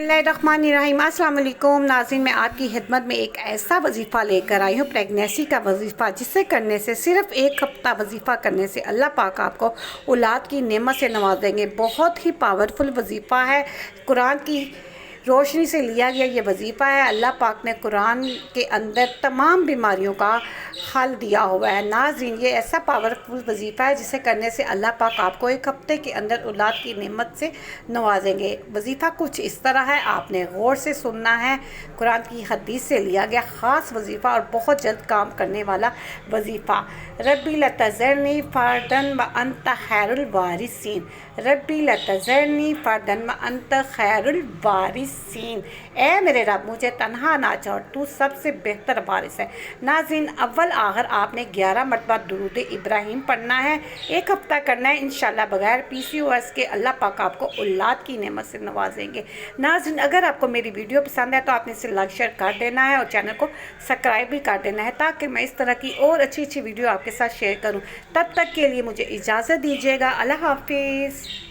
बिस्मिल्लाहिर्रहमानिर्रहीम। अस्सलाम वालेकुम नाज़रीन, मैं आपकी खिदमत में एक ऐसा वजीफ़ा लेकर आई हूँ, प्रेगनेंसी का वजीफ़ा, जिसे करने से सिर्फ़ एक हफ़्ता वजीफ़ा करने से अल्लाह पाक आपको औलाद की नेमत से नवाजेंगे। बहुत ही पावरफुल वजीफ़ा है, कुरान की रोशनी से लिया गया ये वजीफ़ा है। अल्लाह पाक ने कुरान के अंदर तमाम बीमारियों का हल दिया हुआ है। नाज़रीन, ये ऐसा पावरफुल वजीफ़ा है जिसे करने से अल्लाह पाक आपको एक हफ़्ते के अंदर औलाद की नेमत से नवाजेंगे। वजीफ़ा कुछ इस तरह है, आपने गौर से सुनना है। कुरान की हदीस से लिया गया ख़ास वजीफ़ा और बहुत जल्द काम करने वाला वजीफ़ा। रब्बी ला तज़रनी फ़र्दन व अंत खैरुल वारिसीन। रब्बी ला तज़रनी फ़र्दन व अंत खैरुल वारिसीन। ए मेरे रब, मुझे तन्हा ना छोड़, तू सबसे बेहतर वारिस है। नाज़रीन, अव्वल आखिर आपने 11 मरतबा दुरूद इब्राहीम पढ़ना है। एक हफ़्ता करना है, इंशाल्लाह बगैर PCOS के अल्लाह पाक आपको औलाद की नेमत से नवाजेंगे। नाज़रीन, अगर आपको मेरी वीडियो पसंद है तो आपने इसे लाइक शेयर कर देना है और चैनल को सब्सक्राइब भी कर देना है, ताकि मैं इस तरह की और अच्छी वीडियो आपके साथ शेयर करूं। तब तक के लिए मुझे इजाज़त दीजिएगा। अल्लाह हाफिज़।